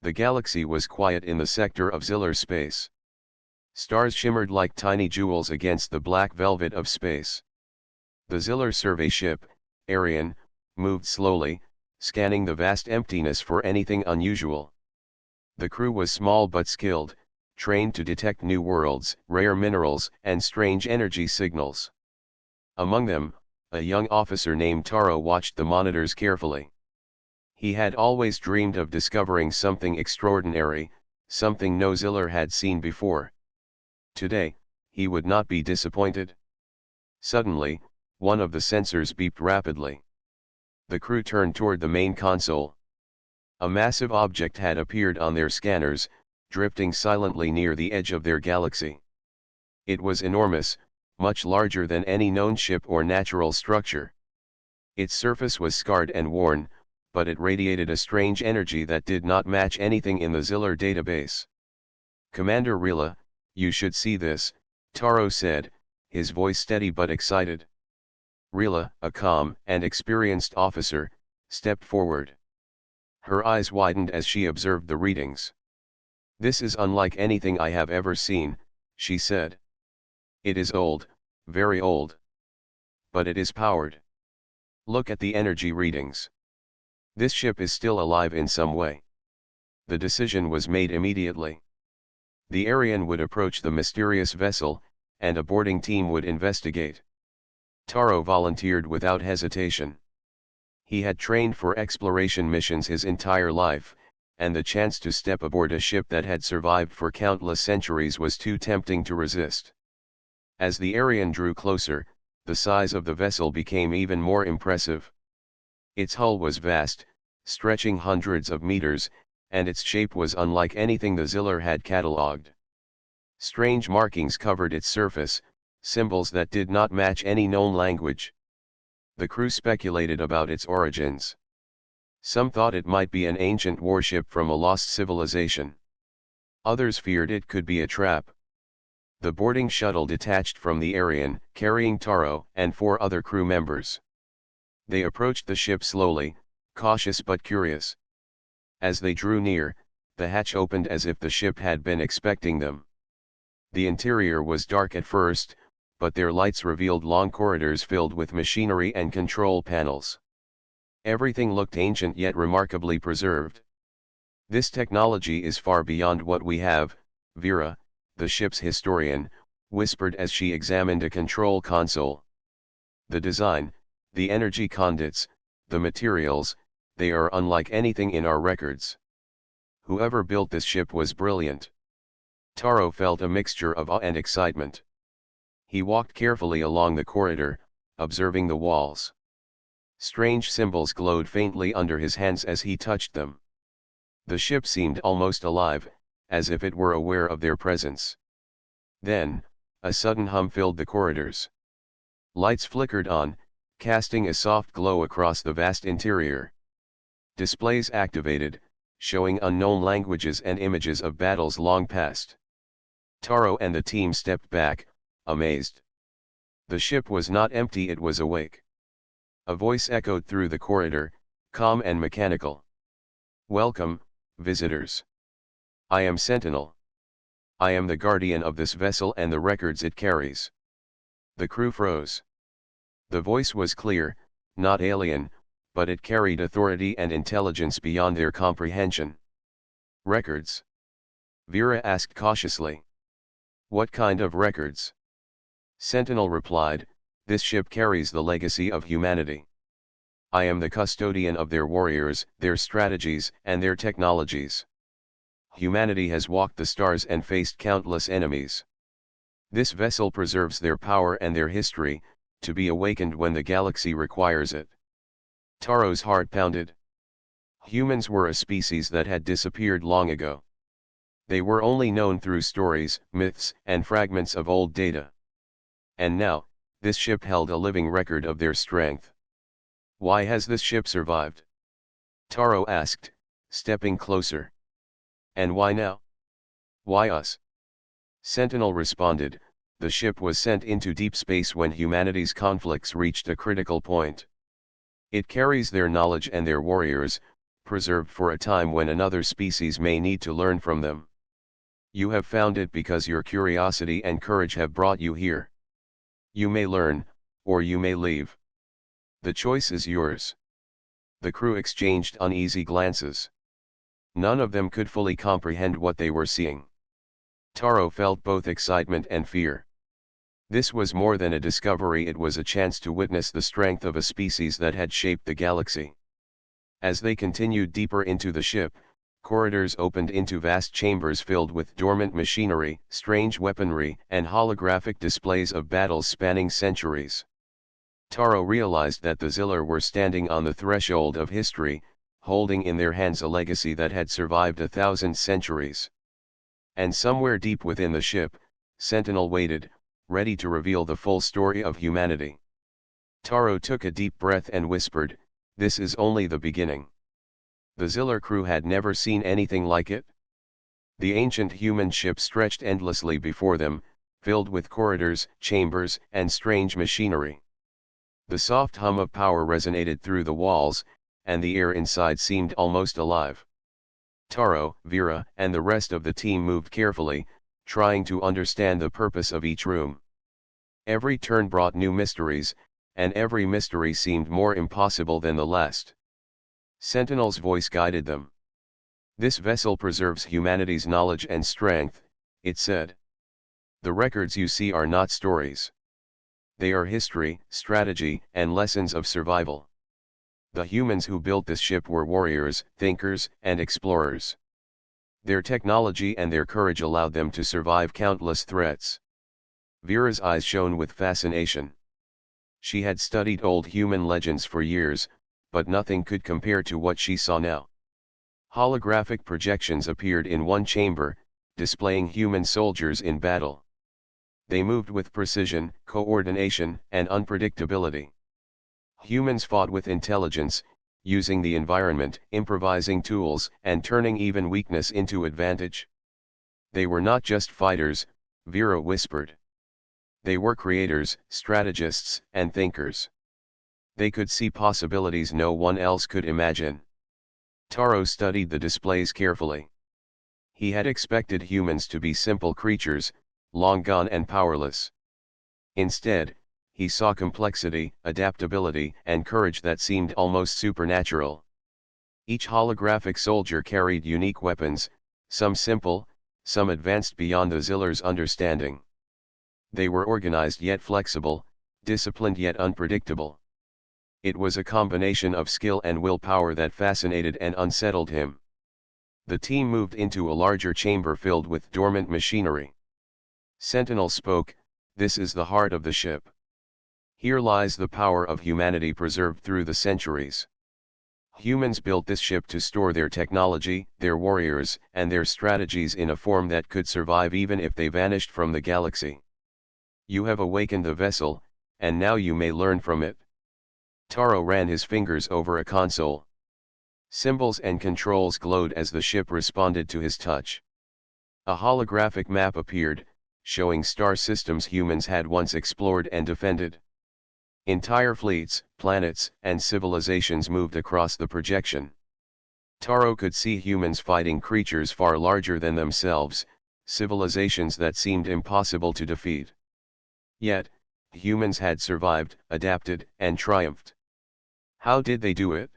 The galaxy was quiet in the sector of Ziller space. Stars shimmered like tiny jewels against the black velvet of space. The Ziller survey ship, Arian, moved slowly, scanning the vast emptiness for anything unusual. The crew was small but skilled, trained to detect new worlds, rare minerals, and strange energy signals. Among them, a young officer named Taro watched the monitors carefully. He had always dreamed of discovering something extraordinary, something no Ziller had seen before. Today, he would not be disappointed. Suddenly, one of the sensors beeped rapidly. The crew turned toward the main console. A massive object had appeared on their scanners, drifting silently near the edge of their galaxy. It was enormous, much larger than any known ship or natural structure. Its surface was scarred and worn, but it radiated a strange energy that did not match anything in the Ziller database. "Commander Rila, you should see this," Taro said, his voice steady but excited. Rila, a calm and experienced officer, stepped forward. Her eyes widened as she observed the readings. "This is unlike anything I have ever seen," she said. "It is old, very old. But it is powered. Look at the energy readings. This ship is still alive in some way." The decision was made immediately. The Arian would approach the mysterious vessel, and a boarding team would investigate. Taro volunteered without hesitation. He had trained for exploration missions his entire life, and the chance to step aboard a ship that had survived for countless centuries was too tempting to resist. As the Arian drew closer, the size of the vessel became even more impressive. Its hull was vast, stretching hundreds of meters, and its shape was unlike anything the Ziller had catalogued. Strange markings covered its surface, symbols that did not match any known language. The crew speculated about its origins. Some thought it might be an ancient warship from a lost civilization. Others feared it could be a trap. The boarding shuttle detached from the Arian, carrying Taro and 4 other crew members. They approached the ship slowly, cautious but curious. As they drew near, the hatch opened as if the ship had been expecting them. The interior was dark at first, but their lights revealed long corridors filled with machinery and control panels. Everything looked ancient yet remarkably preserved. "This technology is far beyond what we have," Vera, the ship's historian, whispered as she examined a control console. "The design, the energy conduits, the materials, they are unlike anything in our records. Whoever built this ship was brilliant." Taro felt a mixture of awe and excitement. He walked carefully along the corridor, observing the walls. Strange symbols glowed faintly under his hands as he touched them. The ship seemed almost alive, as if it were aware of their presence. Then, a sudden hum filled the corridors. Lights flickered on, casting a soft glow across the vast interior. Displays activated, showing unknown languages and images of battles long past. Taro and the team stepped back, amazed. The ship was not empty, it was awake. A voice echoed through the corridor, calm and mechanical. "Welcome, visitors. I am Sentinel. I am the guardian of this vessel and the records it carries." The crew froze. The voice was clear, not alien, but it carried authority and intelligence beyond their comprehension. "Records?" Vera asked cautiously. "What kind of records?" Sentinel replied, "This ship carries the legacy of humanity. I am the custodian of their warriors, their strategies, and their technologies. Humanity has walked the stars and faced countless enemies. This vessel preserves their power and their history, to be awakened when the galaxy requires it." Taro's heart pounded. Humans were a species that had disappeared long ago. They were only known through stories, myths, and fragments of old data. And now, this ship held a living record of their strength. "Why has this ship survived?" Taro asked, stepping closer. "And why now? Why us?" Sentinel responded, "The ship was sent into deep space when humanity's conflicts reached a critical point. It carries their knowledge and their warriors, preserved for a time when another species may need to learn from them. You have found it because your curiosity and courage have brought you here. You may learn, or you may leave. The choice is yours. The crew exchanged uneasy glances. None of them could fully comprehend what they were seeing. Taro felt both excitement and fear. This was more than a discovery, it was a chance to witness the strength of a species that had shaped the galaxy. As they continued deeper into the ship, corridors opened into vast chambers filled with dormant machinery, strange weaponry, and holographic displays of battles spanning centuries. Taro realized that the Zillar were standing on the threshold of history, holding in their hands a legacy that had survived 1,000 centuries. And somewhere deep within the ship, Sentinel waited, ready to reveal the full story of humanity. Taro took a deep breath and whispered, "This is only the beginning." The Zillar crew had never seen anything like it. The ancient human ship stretched endlessly before them, filled with corridors, chambers, and strange machinery. The soft hum of power resonated through the walls, and the air inside seemed almost alive. Taro, Vera, and the rest of the team moved carefully, trying to understand the purpose of each room. Every turn brought new mysteries, and every mystery seemed more impossible than the last. Sentinel's voice guided them. "This vessel preserves humanity's knowledge and strength," it said. "The records you see are not stories. They are history, strategy, and lessons of survival. The humans who built this ship were warriors, thinkers, and explorers. Their technology and their courage allowed them to survive countless threats." Vera's eyes shone with fascination. She had studied old human legends for years, but nothing could compare to what she saw now. Holographic projections appeared in one chamber, displaying human soldiers in battle. They moved with precision, coordination, and unpredictability. Humans fought with intelligence, using the environment, improvising tools, and turning even weakness into advantage. They were not just fighters, Vera whispered. They were creators, strategists, and thinkers. They could see possibilities no one else could imagine. Taro studied the displays carefully. He had expected humans to be simple creatures, long gone and powerless. Instead, he saw complexity, adaptability, and courage that seemed almost supernatural. Each holographic soldier carried unique weapons, some simple, some advanced beyond the Zillar's understanding. They were organized yet flexible, disciplined yet unpredictable. It was a combination of skill and willpower that fascinated and unsettled him. The team moved into a larger chamber filled with dormant machinery. Sentinel spoke, "This is the heart of the ship. Here lies the power of humanity preserved through the centuries. Humans built this ship to store their technology, their warriors, and their strategies in a form that could survive even if they vanished from the galaxy. You have awakened the vessel, and now you may learn from it." Taro ran his fingers over a console. Symbols and controls glowed as the ship responded to his touch. A holographic map appeared, showing star systems humans had once explored and defended. Entire fleets, planets, and civilizations moved across the projection. Taro could see humans fighting creatures far larger than themselves, civilizations that seemed impossible to defeat. Yet, humans had survived, adapted, and triumphed. How did they do it?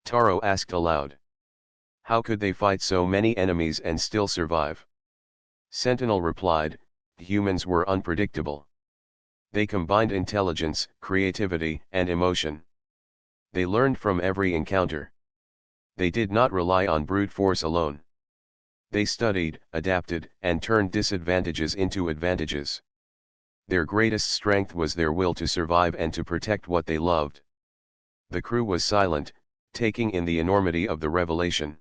Taro asked aloud. How could they fight so many enemies and still survive? Sentinel replied, "Humans were unpredictable. They combined intelligence, creativity, and emotion. They learned from every encounter. They did not rely on brute force alone. They studied, adapted, and turned disadvantages into advantages. Their greatest strength was their will to survive and to protect what they loved." The crew was silent, taking in the enormity of the revelation.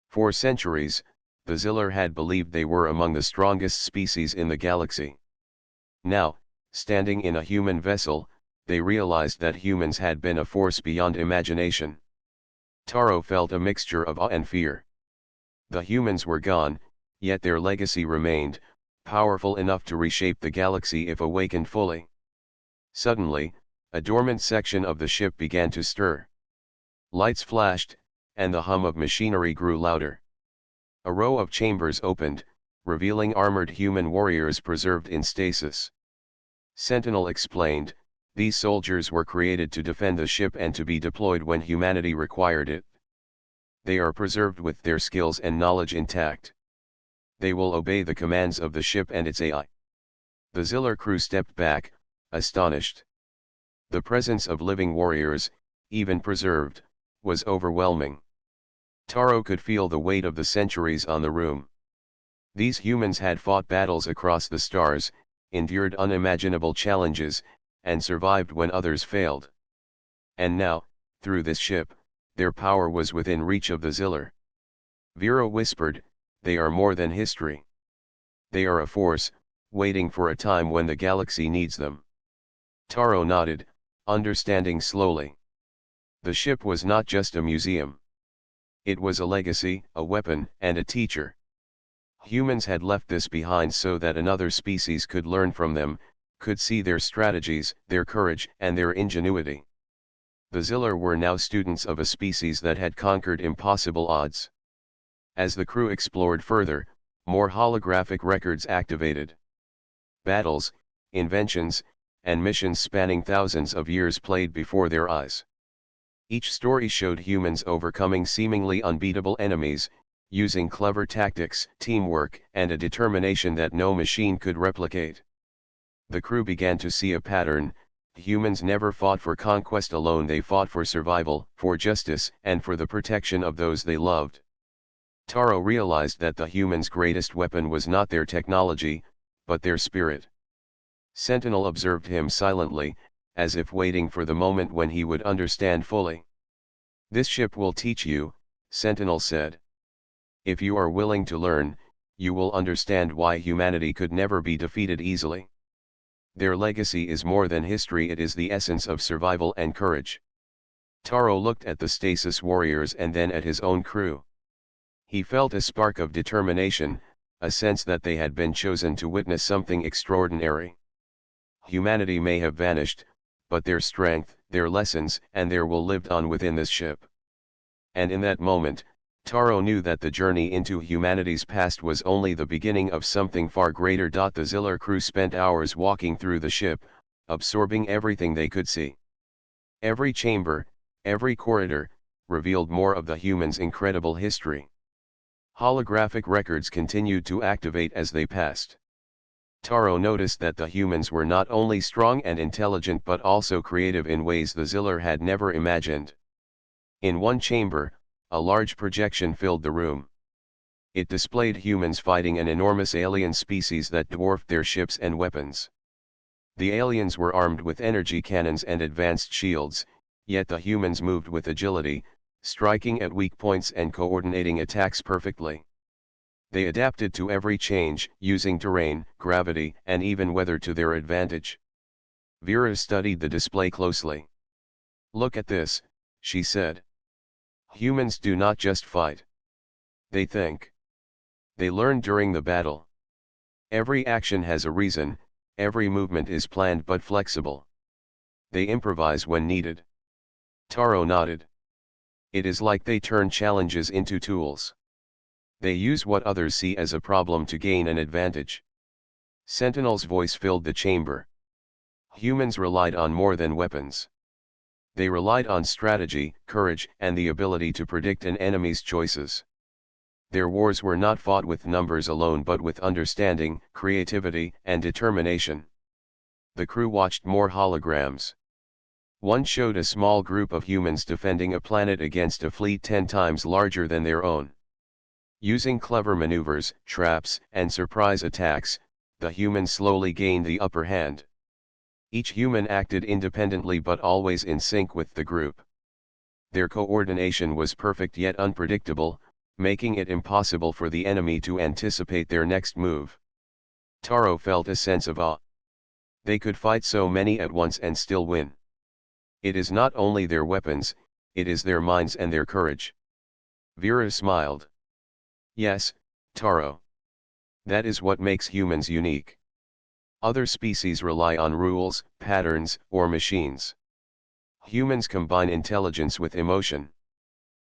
For centuries, the Zillar had believed they were among the strongest species in the galaxy. Now, standing in a human vessel, they realized that humans had been a force beyond imagination. Taro felt a mixture of awe and fear. The humans were gone, yet their legacy remained, powerful enough to reshape the galaxy if awakened fully. Suddenly, a dormant section of the ship began to stir. Lights flashed, and the hum of machinery grew louder. A row of chambers opened, revealing armored human warriors preserved in stasis. Sentinel explained, these soldiers were created to defend the ship and to be deployed when humanity required it. They are preserved with their skills and knowledge intact. They will obey the commands of the ship and its AI. The Ziller crew stepped back, astonished. The presence of living warriors, even preserved, was overwhelming. Taro could feel the weight of the centuries on the room. These humans had fought battles across the stars, endured unimaginable challenges, and survived when others failed. And now, through this ship, their power was within reach of the Ziller. Vera whispered, they are more than history. They are a force, waiting for a time when the galaxy needs them. Taro nodded, understanding slowly. The ship was not just a museum. It was a legacy, a weapon, and a teacher. Humans had left this behind so that another species could learn from them, could see their strategies, their courage, and their ingenuity. The Ziller were now students of a species that had conquered impossible odds. As the crew explored further, more holographic records activated. Battles, inventions, and missions spanning thousands of years played before their eyes. Each story showed humans overcoming seemingly unbeatable enemies, using clever tactics, teamwork, and a determination that no machine could replicate. The crew began to see a pattern. Humans never fought for conquest alone, they fought for survival, for justice, and for the protection of those they loved. Taro realized that the humans' greatest weapon was not their technology, but their spirit. Sentinel observed him silently, as if waiting for the moment when he would understand fully. This ship will teach you, Sentinel said. If you are willing to learn, you will understand why humanity could never be defeated easily. Their legacy is more than history, it is the essence of survival and courage. Taro looked at the stasis warriors and then at his own crew. He felt a spark of determination, a sense that they had been chosen to witness something extraordinary. Humanity may have vanished, but their strength, their lessons, and their will lived on within this ship. And in that moment, Taro knew that the journey into humanity's past was only the beginning of something far greater. The Ziller crew spent hours walking through the ship, absorbing everything they could see. Every chamber, every corridor, revealed more of the humans' incredible history. Holographic records continued to activate as they passed. Taro noticed that the humans were not only strong and intelligent but also creative in ways the Ziller had never imagined. In one chamber, a large projection filled the room. It displayed humans fighting an enormous alien species that dwarfed their ships and weapons. The aliens were armed with energy cannons and advanced shields, yet the humans moved with agility, striking at weak points and coordinating attacks perfectly. They adapted to every change, using terrain, gravity, and even weather to their advantage. Vera studied the display closely. "Look at this," she said. "Humans do not just fight. They think. They learn during the battle. Every action has a reason, every movement is planned but flexible. They improvise when needed." Taro nodded. "It is like they turn challenges into tools. They use what others see as a problem to gain an advantage." Sentinel's voice filled the chamber. Humans relied on more than weapons. They relied on strategy, courage, and the ability to predict an enemy's choices. Their wars were not fought with numbers alone but with understanding, creativity, and determination. The crew watched more holograms. One showed a small group of humans defending a planet against a fleet 10 times larger than their own. Using clever maneuvers, traps, and surprise attacks, the humans slowly gained the upper hand. Each human acted independently but always in sync with the group. Their coordination was perfect yet unpredictable, making it impossible for the enemy to anticipate their next move. Taro felt a sense of awe. They could fight so many at once and still win. It is not only their weapons, it is their minds and their courage. Vera smiled. "Yes, Taro. That is what makes humans unique. Other species rely on rules, patterns, or machines. Humans combine intelligence with emotion.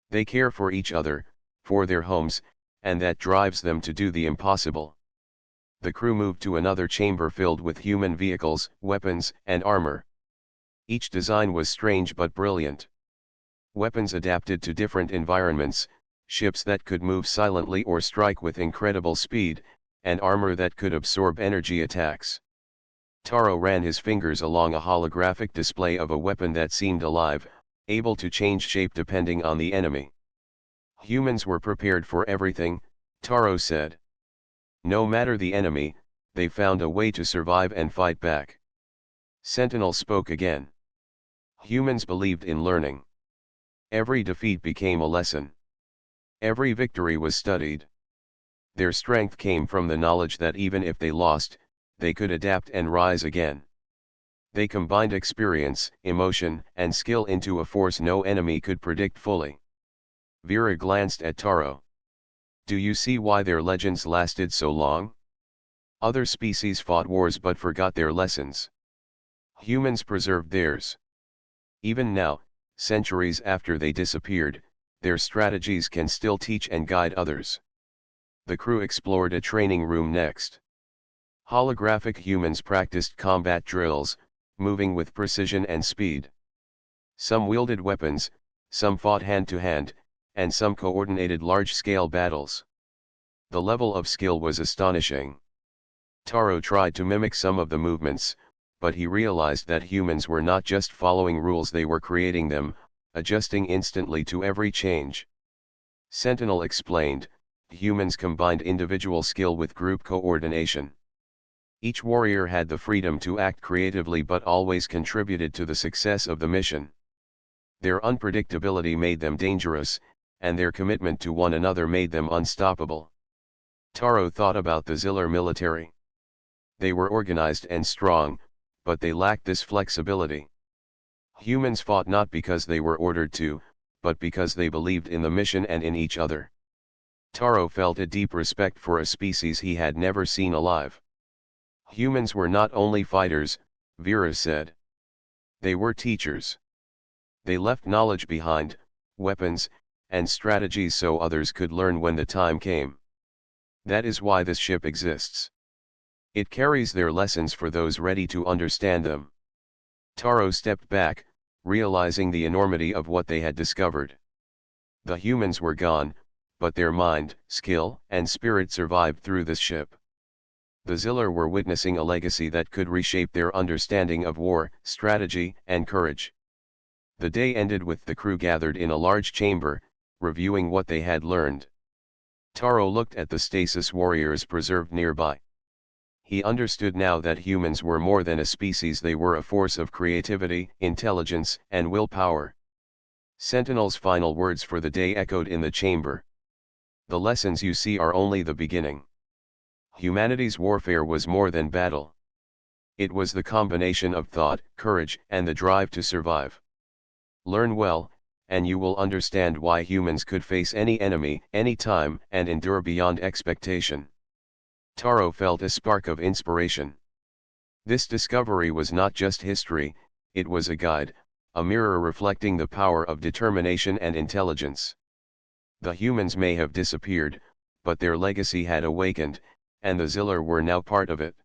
They care for each other, for their homes, and that drives them to do the impossible. The crew moved to another chamber filled with human vehicles, weapons, and armor. Each design was strange but brilliant. Weapons adapted to different environments, ships that could move silently or strike with incredible speed, and armor that could absorb energy attacks. Taro ran his fingers along a holographic display of a weapon that seemed alive, able to change shape depending on the enemy. Humans were prepared for everything, Taro said. No matter the enemy, they found a way to survive and fight back. Sentinel spoke again. Humans believed in learning. Every defeat became a lesson. Every victory was studied. Their strength came from the knowledge that even if they lost, they could adapt and rise again. They combined experience, emotion, and skill into a force no enemy could predict fully. Vera glanced at Taro. Do you see why their legends lasted so long? Other species fought wars but forgot their lessons. Humans preserved theirs. Even now, centuries after they disappeared, their strategies can still teach and guide others. The crew explored a training room next. Holographic humans practiced combat drills, moving with precision and speed. Some wielded weapons, some fought hand-to-hand, and some coordinated large-scale battles. The level of skill was astonishing. Taro tried to mimic some of the movements, but he realized that humans were not just following rules, they were creating them, adjusting instantly to every change. Sentinel explained, humans combined individual skill with group coordination. Each warrior had the freedom to act creatively but always contributed to the success of the mission. Their unpredictability made them dangerous, and their commitment to one another made them unstoppable. Taro thought about the Ziller military. They were organized and strong, but they lacked this flexibility. Humans fought not because they were ordered to, but because they believed in the mission and in each other. Taro felt a deep respect for a species he had never seen alive. Humans were not only fighters, Vera said. They were teachers. They left knowledge behind, weapons, and strategies so others could learn when the time came. That is why this ship exists. It carries their lessons for those ready to understand them. Taro stepped back, realizing the enormity of what they had discovered. The humans were gone, but their mind, skill, and spirit survived through this ship. The Ziller were witnessing a legacy that could reshape their understanding of war, strategy, and courage. The day ended with the crew gathered in a large chamber, reviewing what they had learned. Taro looked at the stasis warriors preserved nearby. He understood now that humans were more than a species, they were a force of creativity, intelligence, and willpower. Sentinel's final words for the day echoed in the chamber. The lessons you see are only the beginning. Humanity's warfare was more than battle. It was the combination of thought, courage, and the drive to survive. Learn well, and you will understand why humans could face any enemy, anytime, and endure beyond expectation. Taro felt a spark of inspiration. This discovery was not just history, it was a guide, a mirror reflecting the power of determination and intelligence. The humans may have disappeared, but their legacy had awakened, and the Ziller were now part of it.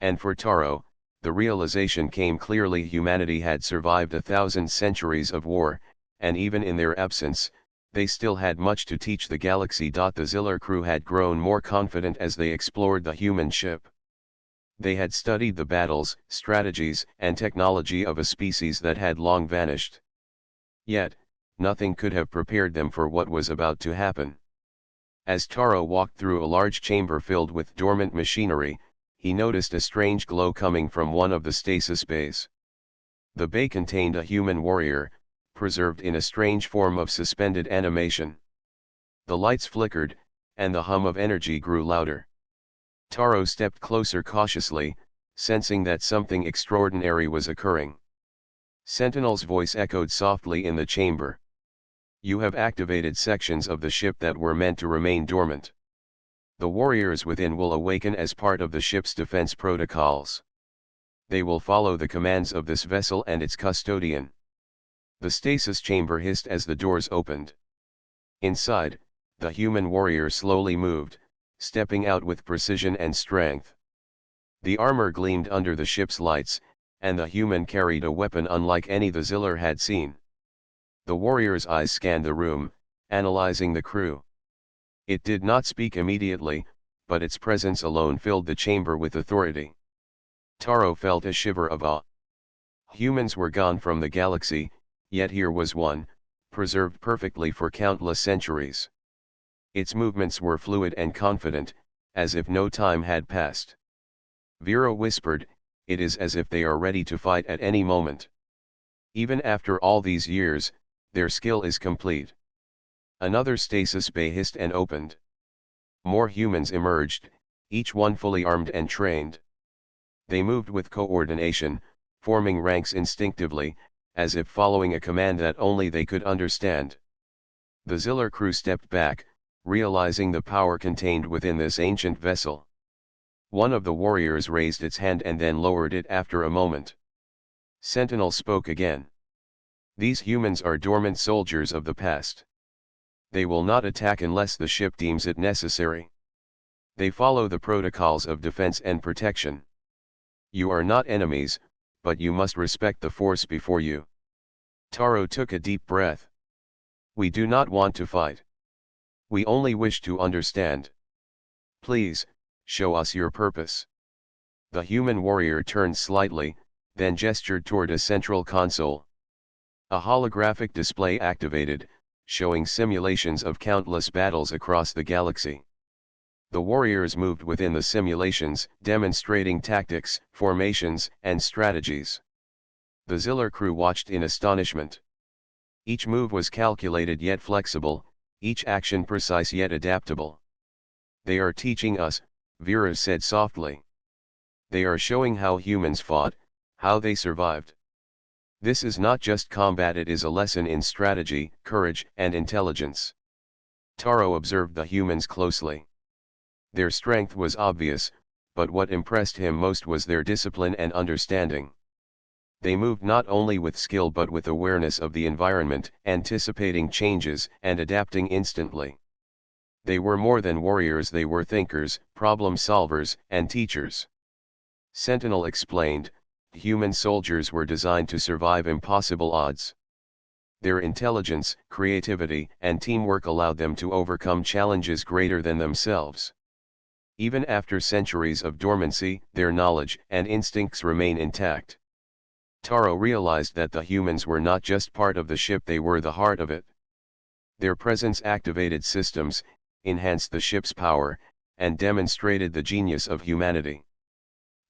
And for Taro, the realization came clearly: humanity had survived 1,000 centuries of war, and even in their absence, they still had much to teach the galaxy. The Ziller crew had grown more confident as they explored the human ship. They had studied the battles, strategies, and technology of a species that had long vanished. Yet, nothing could have prepared them for what was about to happen. As Taro walked through a large chamber filled with dormant machinery, he noticed a strange glow coming from one of the stasis bays. The bay contained a human warrior, preserved in a strange form of suspended animation. The lights flickered, and the hum of energy grew louder. Taro stepped closer cautiously, sensing that something extraordinary was occurring. Sentinel's voice echoed softly in the chamber. You have activated sections of the ship that were meant to remain dormant. The warriors within will awaken as part of the ship's defense protocols. They will follow the commands of this vessel and its custodian. The stasis chamber hissed as the doors opened. Inside, the human warrior slowly moved, stepping out with precision and strength. The armor gleamed under the ship's lights, and the human carried a weapon unlike any the Ziller had seen. The warrior's eyes scanned the room, analyzing the crew. It did not speak immediately, but its presence alone filled the chamber with authority. Taro felt a shiver of awe. Humans were gone from the galaxy, yet here was one, preserved perfectly for countless centuries. Its movements were fluid and confident, as if no time had passed. Vera whispered, "It is as if they are ready to fight at any moment. Even after all these years, their skill is complete." Another stasis bay hissed and opened. More humans emerged, each one fully armed and trained. They moved with coordination, forming ranks instinctively, as if following a command that only they could understand. The Ziller crew stepped back, realizing the power contained within this ancient vessel. One of the warriors raised its hand and then lowered it after a moment. Sentinel spoke again. "These humans are dormant soldiers of the past. They will not attack unless the ship deems it necessary. They follow the protocols of defense and protection. You are not enemies, but you must respect the force before you." Taro took a deep breath. "We do not want to fight. We only wish to understand. Please, show us your purpose." The human warrior turned slightly, then gestured toward a central console. A holographic display activated, showing simulations of countless battles across the galaxy. The warriors moved within the simulations, demonstrating tactics, formations, and strategies. The Ziller crew watched in astonishment. Each move was calculated yet flexible, each action precise yet adaptable. "They are teaching us," Vera said softly. "They are showing how humans fought, how they survived. This is not just combat, it is a lesson in strategy, courage, and intelligence." Taro observed the humans closely. Their strength was obvious, but what impressed him most was their discipline and understanding. They moved not only with skill but with awareness of the environment, anticipating changes and adapting instantly. They were more than warriors, they were thinkers, problem solvers, and teachers. Sentinel explained, "Human soldiers were designed to survive impossible odds. Their intelligence, creativity, and teamwork allowed them to overcome challenges greater than themselves. Even after centuries of dormancy, their knowledge and instincts remain intact." Taro realized that the humans were not just part of the ship, they were the heart of it. Their presence activated systems, enhanced the ship's power, and demonstrated the genius of humanity.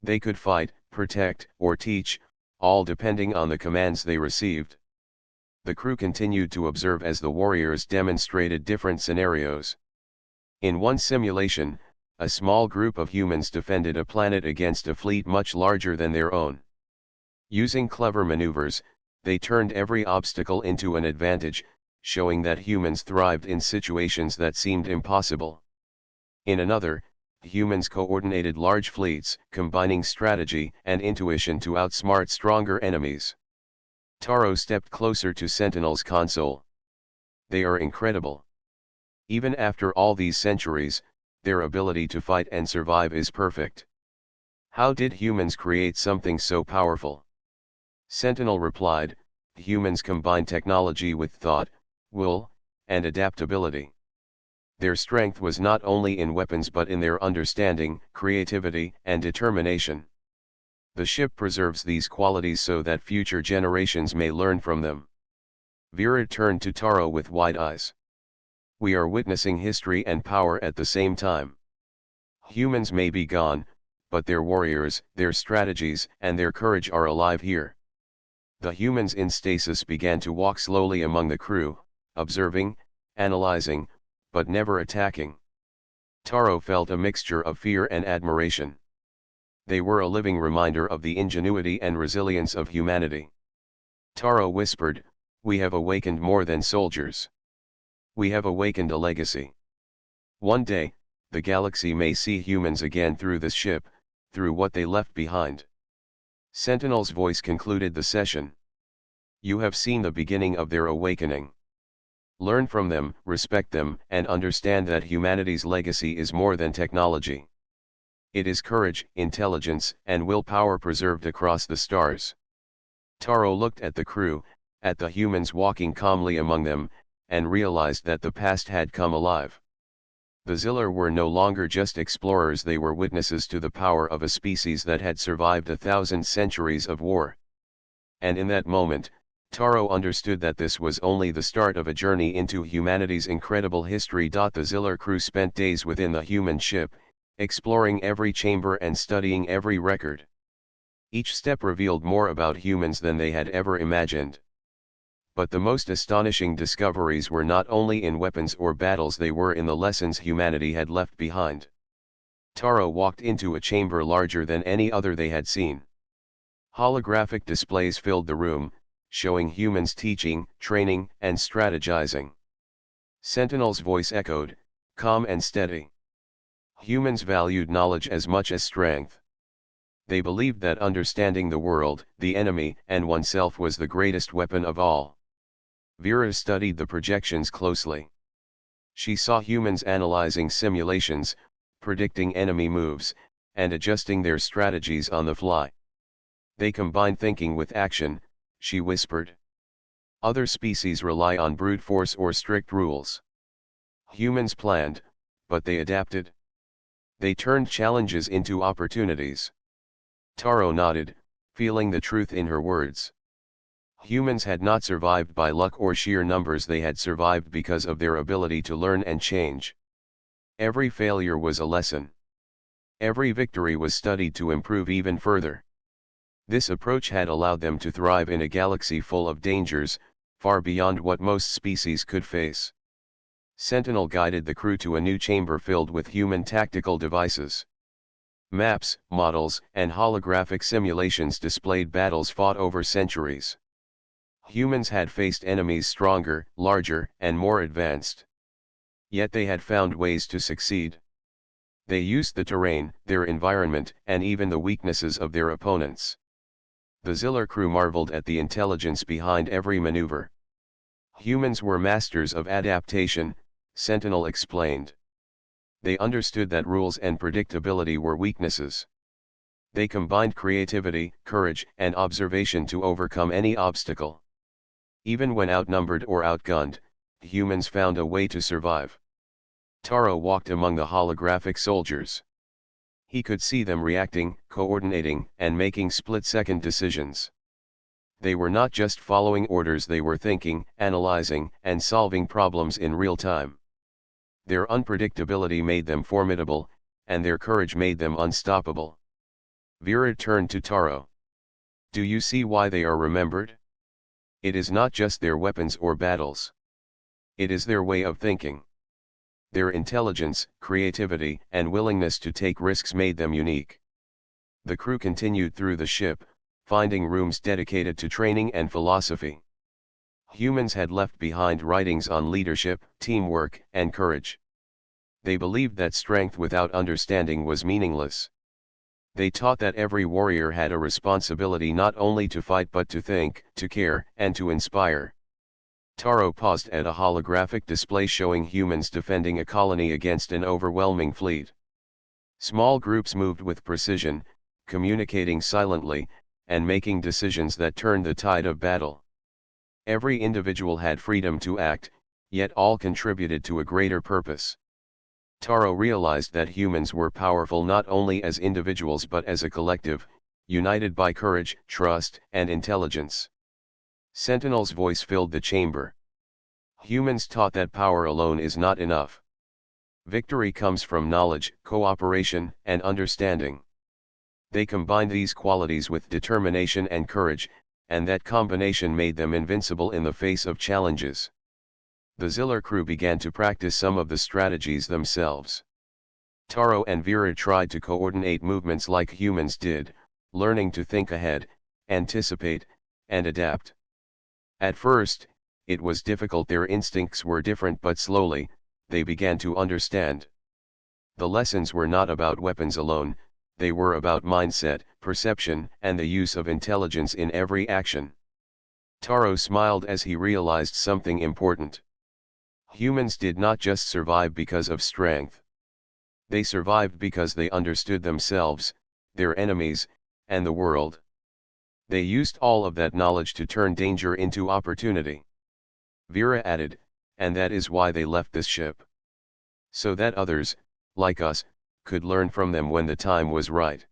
They could fight, protect, or teach, all depending on the commands they received. The crew continued to observe as the warriors demonstrated different scenarios. In one simulation, a small group of humans defended a planet against a fleet much larger than their own. Using clever maneuvers, they turned every obstacle into an advantage, showing that humans thrived in situations that seemed impossible. In another, humans coordinated large fleets, combining strategy and intuition to outsmart stronger enemies. Taro stepped closer to Sentinel's console. "They are incredible. Even after all these centuries, their ability to fight and survive is perfect. How did humans create something so powerful?" Sentinel replied, "Humans combine technology with thought, will, and adaptability. Their strength was not only in weapons but in their understanding, creativity, and determination. The ship preserves these qualities so that future generations may learn from them." Vera turned to Taro with wide eyes. "We are witnessing history and power at the same time. Humans may be gone, but their warriors, their strategies, and their courage are alive here." The humans in stasis began to walk slowly among the crew, observing, analyzing, but never attacking. Taro felt a mixture of fear and admiration. They were a living reminder of the ingenuity and resilience of humanity. Taro whispered, "We have awakened more than soldiers. We have awakened a legacy. One day, the galaxy may see humans again through this ship, through what they left behind." Sentinel's voice concluded the session. "You have seen the beginning of their awakening. Learn from them, respect them, and understand that humanity's legacy is more than technology. It is courage, intelligence, and willpower preserved across the stars. Taro looked at the crew, at the humans walking calmly among them, and realized that the past had come alive. The Zillar were no longer just explorers, they were witnesses to the power of a species that had survived 1,000 centuries of war. And in that moment, Taro understood that this was only the start of a journey into humanity's incredible history. The Zillar crew spent days within the human ship, exploring every chamber and studying every record. Each step revealed more about humans than they had ever imagined. But the most astonishing discoveries were not only in weapons or battles, they were in the lessons humanity had left behind. Taro walked into a chamber larger than any other they had seen. Holographic displays filled the room, showing humans teaching, training, and strategizing. Sentinel's voice echoed, calm and steady. Humans valued knowledge as much as strength. They believed that understanding the world, the enemy, and oneself was the greatest weapon of all. Vera studied the projections closely. She saw humans analyzing simulations, predicting enemy moves, and adjusting their strategies on the fly. They combined thinking with action, she whispered. Other species rely on brute force or strict rules. Humans planned, but they adapted. They turned challenges into opportunities. Taro nodded, feeling the truth in her words. Humans had not survived by luck or sheer numbers, they had survived because of their ability to learn and change. Every failure was a lesson. Every victory was studied to improve even further. This approach had allowed them to thrive in a galaxy full of dangers, far beyond what most species could face. Sentinel guided the crew to a new chamber filled with human tactical devices. Maps, models, and holographic simulations displayed battles fought over centuries. Humans had faced enemies stronger, larger, and more advanced. Yet they had found ways to succeed. They used the terrain, their environment, and even the weaknesses of their opponents. The Zillar crew marveled at the intelligence behind every maneuver. Humans were masters of adaptation, Sentinel explained. They understood that rules and predictability were weaknesses. They combined creativity, courage, and observation to overcome any obstacle. Even when outnumbered or outgunned, humans found a way to survive. Taro walked among the holographic soldiers. He could see them reacting, coordinating, and making split-second decisions. They were not just following orders, they were thinking, analyzing, and solving problems in real time. Their unpredictability made them formidable, and their courage made them unstoppable. Vera turned to Taro. Do you see why they are remembered? It is not just their weapons or battles. It is their way of thinking. Their intelligence, creativity, and willingness to take risks made them unique. The crew continued through the ship, finding rooms dedicated to training and philosophy. Humans had left behind writings on leadership, teamwork, and courage. They believed that strength without understanding was meaningless. They taught that every warrior had a responsibility not only to fight but to think, to care, and to inspire. Taro paused at a holographic display showing humans defending a colony against an overwhelming fleet. Small groups moved with precision, communicating silently, and making decisions that turned the tide of battle. Every individual had freedom to act, yet all contributed to a greater purpose. Taro realized that humans were powerful not only as individuals but as a collective, united by courage, trust, and intelligence. Sentinel's voice filled the chamber. Humans taught that power alone is not enough. Victory comes from knowledge, cooperation, and understanding. They combined these qualities with determination and courage, and that combination made them invincible in the face of challenges. The Zillar crew began to practice some of the strategies themselves. Taro and Vera tried to coordinate movements like humans did, learning to think ahead, anticipate, and adapt. At first, it was difficult, their instincts were different, but slowly, they began to understand. The lessons were not about weapons alone, they were about mindset, perception, and the use of intelligence in every action. Taro smiled as he realized something important. Humans did not just survive because of strength. They survived because they understood themselves, their enemies, and the world. They used all of that knowledge to turn danger into opportunity. Vera added, and that is why they left this ship. So that others, like us, could learn from them when the time was right.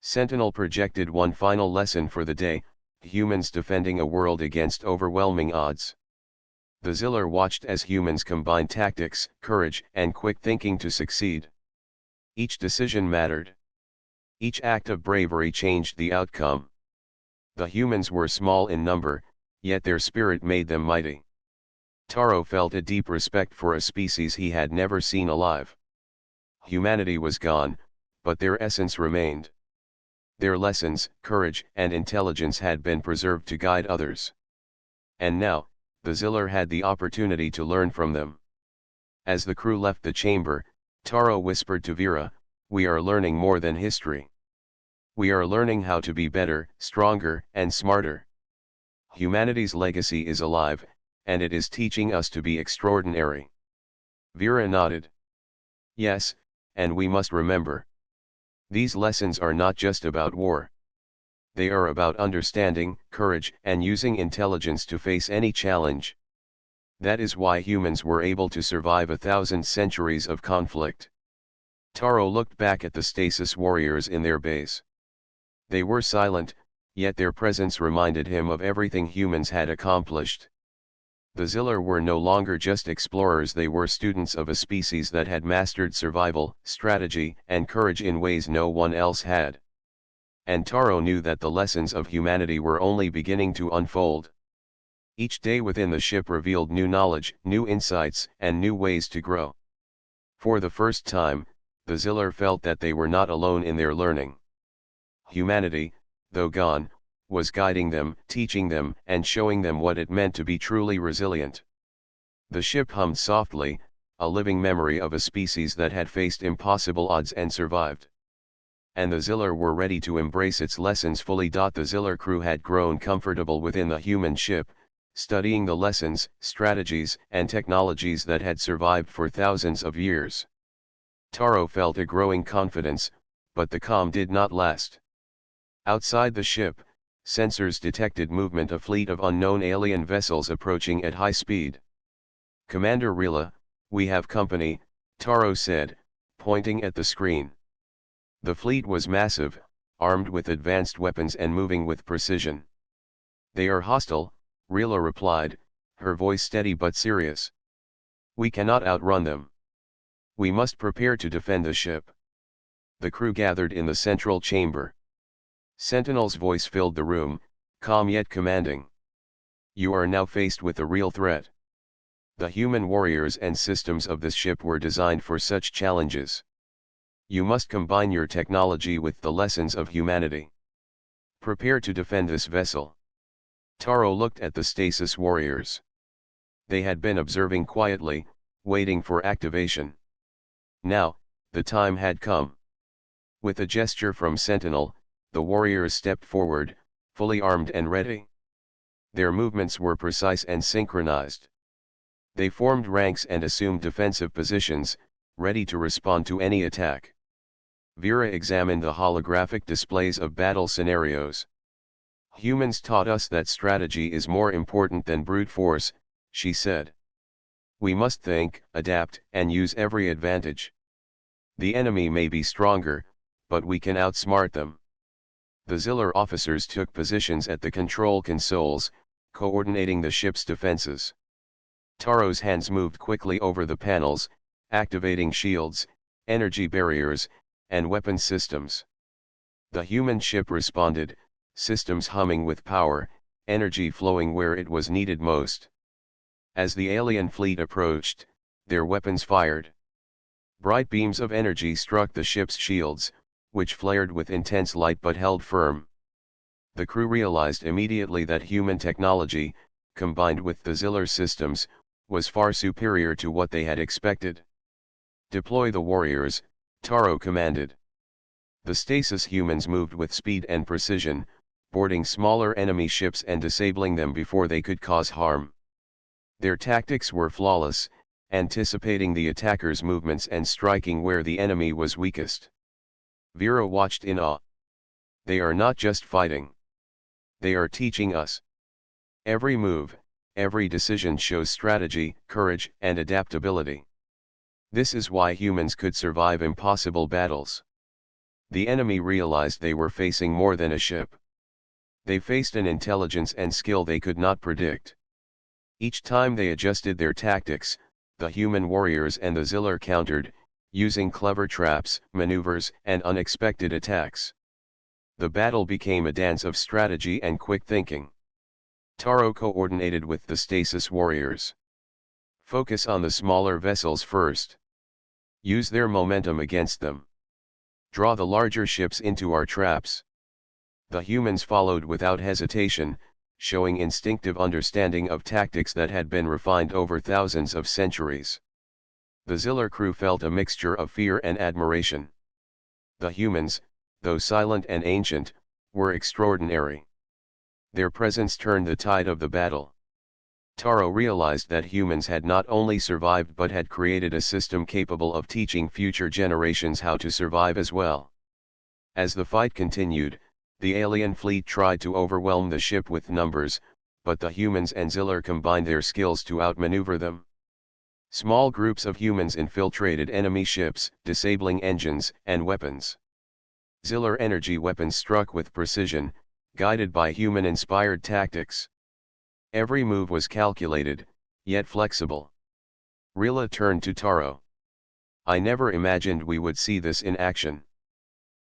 Sentinel projected one final lesson for the day: humans defending a world against overwhelming odds. The Ziller watched as humans combined tactics, courage, and quick thinking to succeed. Each decision mattered. Each act of bravery changed the outcome. The humans were small in number, yet their spirit made them mighty. Taro felt a deep respect for a species he had never seen alive. Humanity was gone, but their essence remained. Their lessons, courage, and intelligence had been preserved to guide others. And now, the Ziller had the opportunity to learn from them. As the crew left the chamber, Taro whispered to Vera, "We are learning more than history. We are learning how to be better, stronger, and smarter. Humanity's legacy is alive, and it is teaching us to be extraordinary." Vera nodded. "Yes, and we must remember. These lessons are not just about war. They are about understanding, courage, and using intelligence to face any challenge. That is why humans were able to survive 1,000 centuries of conflict." Taro looked back at the stasis warriors in their base. They were silent, yet their presence reminded him of everything humans had accomplished. The Ziller were no longer just explorers, they were students of a species that had mastered survival, strategy, and courage in ways no one else had. And Taro knew that the lessons of humanity were only beginning to unfold. Each day within the ship revealed new knowledge, new insights, and new ways to grow. For the first time, the Ziller felt that they were not alone in their learning. Humanity, though gone, was guiding them, teaching them, and showing them what it meant to be truly resilient. The ship hummed softly, a living memory of a species that had faced impossible odds and survived. And the Ziller were ready to embrace its lessons fully. The Ziller crew had grown comfortable within the human ship, studying the lessons, strategies, and technologies that had survived for thousands of years. Taro felt a growing confidence, but the calm did not last. Outside the ship, sensors detected movement: a fleet of unknown alien vessels approaching at high speed. "Commander Rila, we have company," Taro said, pointing at the screen. The fleet was massive, armed with advanced weapons and moving with precision. "They are hostile," Rila replied, her voice steady but serious. "We cannot outrun them. We must prepare to defend the ship." The crew gathered in the central chamber. Sentinel's voice filled the room, calm yet commanding. "You are now faced with a real threat. The human warriors and systems of this ship were designed for such challenges. You must combine your technology with the lessons of humanity. Prepare to defend this vessel." Taro looked at the stasis warriors. They had been observing quietly, waiting for activation. Now, the time had come. With a gesture from Sentinel, the warriors stepped forward, fully armed and ready. Their movements were precise and synchronized. They formed ranks and assumed defensive positions, ready to respond to any attack. Vera examined the holographic displays of battle scenarios. "Humans taught us that strategy is more important than brute force," she said. "We must think, adapt, and use every advantage. The enemy may be stronger, but we can outsmart them." The Ziller officers took positions at the control consoles, coordinating the ship's defenses. Taro's hands moved quickly over the panels, activating shields, energy barriers, and weapon systems. The human ship responded, systems humming with power, energy flowing where it was needed most. As the alien fleet approached, their weapons fired. Bright beams of energy struck the ship's shields, which flared with intense light but held firm. The crew realized immediately that human technology, combined with the Ziller systems, was far superior to what they had expected. "Deploy the warriors," Taro commanded. The stasis humans moved with speed and precision, boarding smaller enemy ships and disabling them before they could cause harm. Their tactics were flawless, anticipating the attackers' movements and striking where the enemy was weakest. Vera watched in awe. They are not just fighting. They are teaching us. Every move, every decision shows strategy, courage, and adaptability. This is why humans could survive impossible battles. The enemy realized they were facing more than a ship. They faced an intelligence and skill they could not predict. Each time they adjusted their tactics, the human warriors and the Zillar countered, using clever traps, maneuvers, and unexpected attacks. The battle became a dance of strategy and quick thinking. Taro coordinated with the stasis warriors. Focus on the smaller vessels first. Use their momentum against them. Draw the larger ships into our traps. The humans followed without hesitation, showing instinctive understanding of tactics that had been refined over thousands of centuries. The Zillar crew felt a mixture of fear and admiration. The humans, though silent and ancient, were extraordinary. Their presence turned the tide of the battle. Taro realized that humans had not only survived but had created a system capable of teaching future generations how to survive as well. As the fight continued, the alien fleet tried to overwhelm the ship with numbers, but the humans and Zillar combined their skills to outmaneuver them. Small groups of humans infiltrated enemy ships, disabling engines and weapons. Zillar energy weapons struck with precision, guided by human-inspired tactics. Every move was calculated, yet flexible. Rila turned to Taro. I never imagined we would see this in action.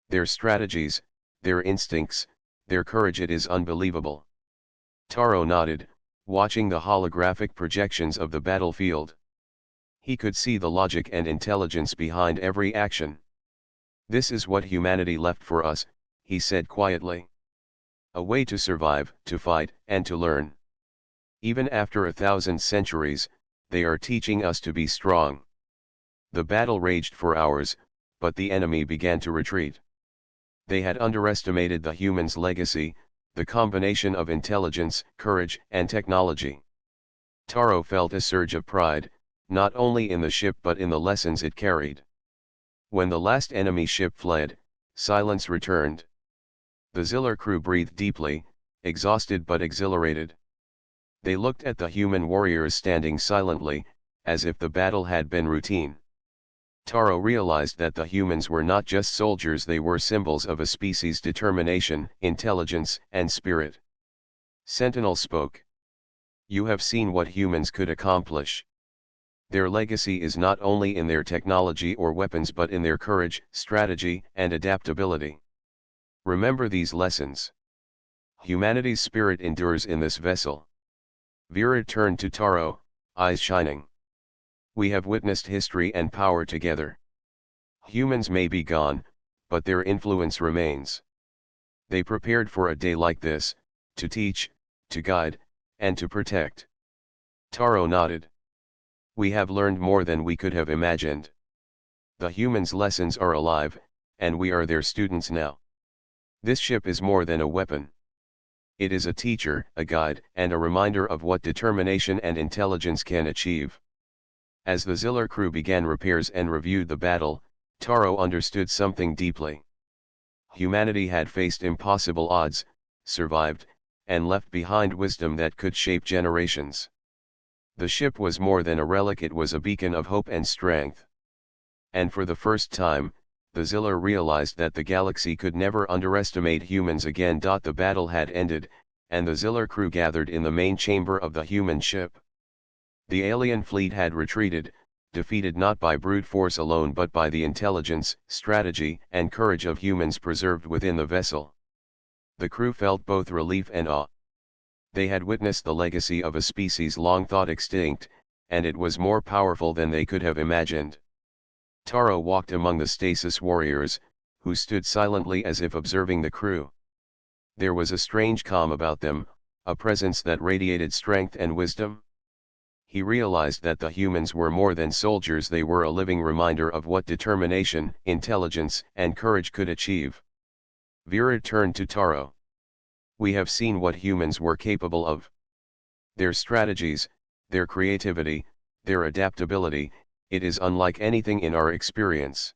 Their strategies, their instincts, their courage, it is unbelievable. Taro nodded, watching the holographic projections of the battlefield. He could see the logic and intelligence behind every action. This is what humanity left for us, he said quietly. A way to survive, to fight, and to learn. Even after 1,000 centuries, they are teaching us to be strong. The battle raged for hours, but the enemy began to retreat. They had underestimated the humans' legacy, the combination of intelligence, courage, and technology. Taro felt a surge of pride, not only in the ship but in the lessons it carried. When the last enemy ship fled, silence returned. The Zillar crew breathed deeply, exhausted but exhilarated. They looked at the human warriors standing silently, as if the battle had been routine. Taro realized that the humans were not just soldiers, they were symbols of a species' determination, intelligence, and spirit. Sentinel spoke. You have seen what humans could accomplish. Their legacy is not only in their technology or weapons but in their courage, strategy, and adaptability. Remember these lessons. Humanity's spirit endures in this vessel. Vera turned to Taro, eyes shining. We have witnessed history and power together. Humans may be gone, but their influence remains. They prepared for a day like this, to teach, to guide, and to protect. Taro nodded. We have learned more than we could have imagined. The humans' lessons are alive, and we are their students now. This ship is more than a weapon. It is a teacher, a guide, and a reminder of what determination and intelligence can achieve. As the Zillar crew began repairs and reviewed the battle, Taro understood something deeply. Humanity had faced impossible odds, survived, and left behind wisdom that could shape generations. The ship was more than a relic, it was a beacon of hope and strength. And for the first time, the Zillar realized that the galaxy could never underestimate humans again. The battle had ended, and the Zillar crew gathered in the main chamber of the human ship. The alien fleet had retreated, defeated not by brute force alone but by the intelligence, strategy, and courage of humans preserved within the vessel. The crew felt both relief and awe. They had witnessed the legacy of a species long thought extinct, and it was more powerful than they could have imagined. Taro walked among the stasis warriors, who stood silently as if observing the crew. There was a strange calm about them, a presence that radiated strength and wisdom. He realized that the humans were more than soldiers, they were a living reminder of what determination, intelligence, and courage could achieve. Vera turned to Taro. We have seen what humans were capable of. Their strategies, their creativity, their adaptability, it is unlike anything in our experience.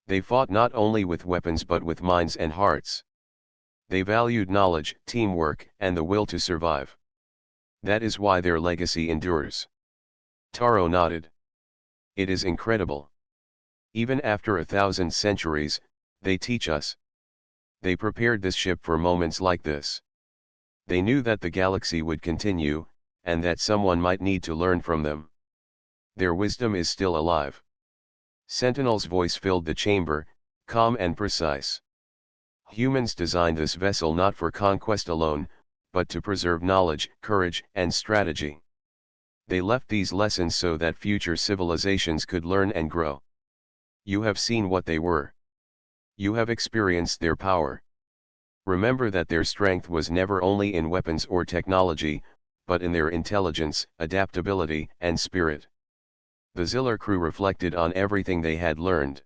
They fought not only with weapons but with minds and hearts. They valued knowledge, teamwork, and the will to survive. That is why their legacy endures. Taro nodded. It is incredible. Even after 1,000 centuries, they teach us. They prepared this ship for moments like this. They knew that the galaxy would continue, and that someone might need to learn from them. Their wisdom is still alive. Sentinel's voice filled the chamber, calm and precise. Humans designed this vessel not for conquest alone, but to preserve knowledge, courage, and strategy. They left these lessons so that future civilizations could learn and grow. You have seen what they were. You have experienced their power. Remember that their strength was never only in weapons or technology, but in their intelligence, adaptability, and spirit. The Ziller crew reflected on everything they had learned.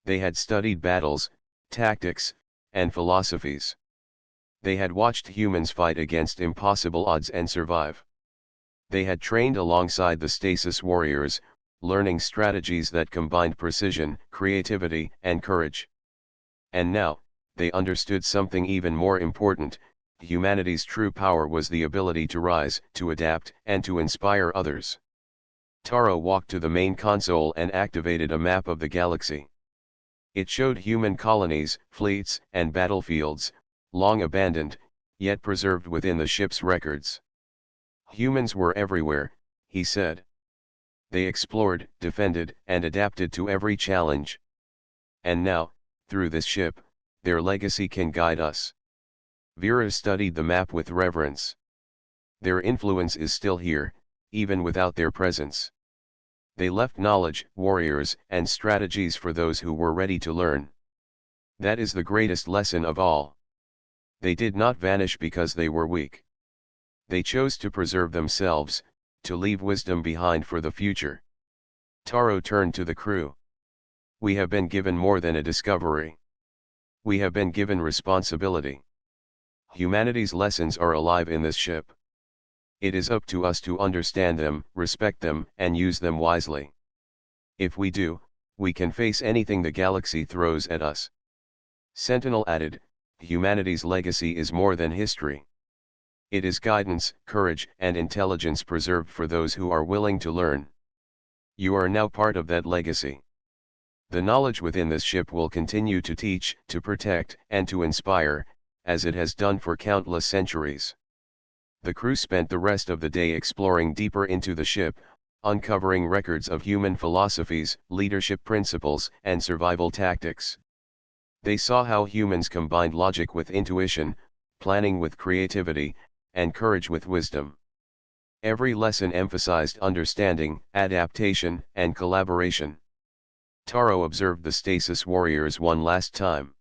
They had studied battles, tactics, and philosophies. They had watched humans fight against impossible odds and survive. They had trained alongside the stasis warriors, learning strategies that combined precision, creativity, and courage. And now, they understood something even more important: humanity's true power was the ability to rise, to adapt, and to inspire others. Taro walked to the main console and activated a map of the galaxy. It showed human colonies, fleets, and battlefields, long abandoned, yet preserved within the ship's records. Humans were everywhere, he said. They explored, defended, and adapted to every challenge. And now, through this ship, their legacy can guide us. Vera studied the map with reverence. Their influence is still here, even without their presence. They left knowledge, warriors, and strategies for those who were ready to learn. That is the greatest lesson of all. They did not vanish because they were weak. They chose to preserve themselves, to leave wisdom behind for the future. Taro turned to the crew. We have been given more than a discovery. We have been given responsibility. Humanity's lessons are alive in this ship. It is up to us to understand them, respect them, and use them wisely. If we do, we can face anything the galaxy throws at us. Sentinel added, humanity's legacy is more than history. It is guidance, courage, and intelligence preserved for those who are willing to learn. You are now part of that legacy. The knowledge within this ship will continue to teach, to protect, and to inspire, as it has done for countless centuries. The crew spent the rest of the day exploring deeper into the ship, uncovering records of human philosophies, leadership principles, and survival tactics. They saw how humans combined logic with intuition, planning with creativity, and courage with wisdom. Every lesson emphasized understanding, adaptation, and collaboration. Taro observed the stasis warriors one last time.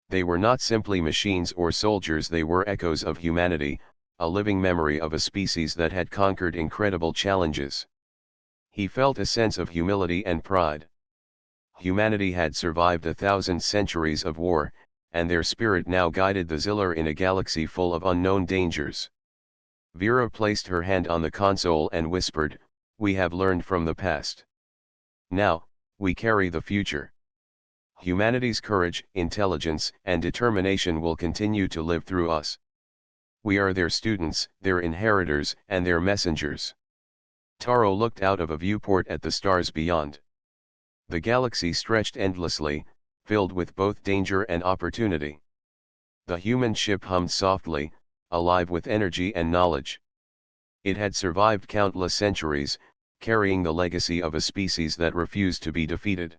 They were not simply machines or soldiers, they were echoes of humanity, a living memory of a species that had conquered incredible challenges. He felt a sense of humility and pride. Humanity had survived 1,000 centuries of war, and their spirit now guided the Ziller in a galaxy full of unknown dangers. Vera placed her hand on the console and whispered, "We have learned from the past. Now, we carry the future. Humanity's courage, intelligence, and determination will continue to live through us. We are their students, their inheritors, and their messengers." Taro looked out of a viewport at the stars beyond. The galaxy stretched endlessly, filled with both danger and opportunity. The human ship hummed softly, alive with energy and knowledge. It had survived countless centuries, carrying the legacy of a species that refused to be defeated.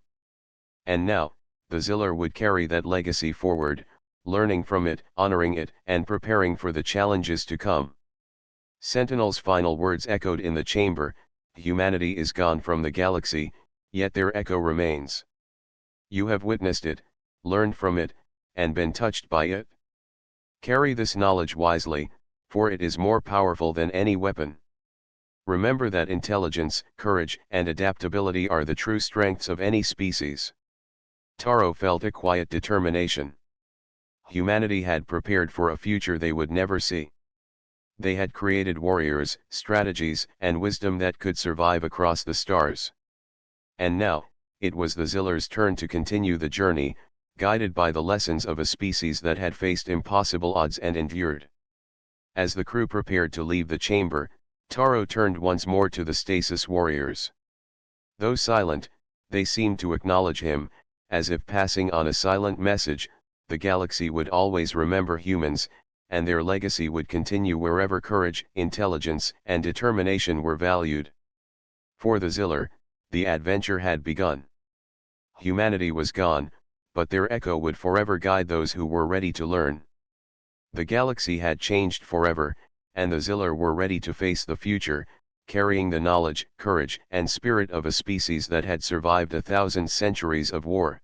And now, the Ziller would carry that legacy forward, learning from it, honoring it, and preparing for the challenges to come. Sentinel's final words echoed in the chamber, humanity is gone from the galaxy, yet their echo remains. You have witnessed it, learned from it, and been touched by it. Carry this knowledge wisely, for it is more powerful than any weapon. Remember that intelligence, courage, and adaptability are the true strengths of any species. Taro felt a quiet determination. Humanity had prepared for a future they would never see. They had created warriors, strategies, and wisdom that could survive across the stars. And now, it was the Zillers' turn to continue the journey, guided by the lessons of a species that had faced impossible odds and endured. As the crew prepared to leave the chamber, Taro turned once more to the stasis warriors. Though silent, they seemed to acknowledge him, as if passing on a silent message: the galaxy would always remember humans, and their legacy would continue wherever courage, intelligence, and determination were valued. For the Ziller, the adventure had begun. Humanity was gone, but their echo would forever guide those who were ready to learn. The galaxy had changed forever, and the Ziller were ready to face the future, carrying the knowledge, courage, and spirit of a species that had survived 1,000 centuries of war.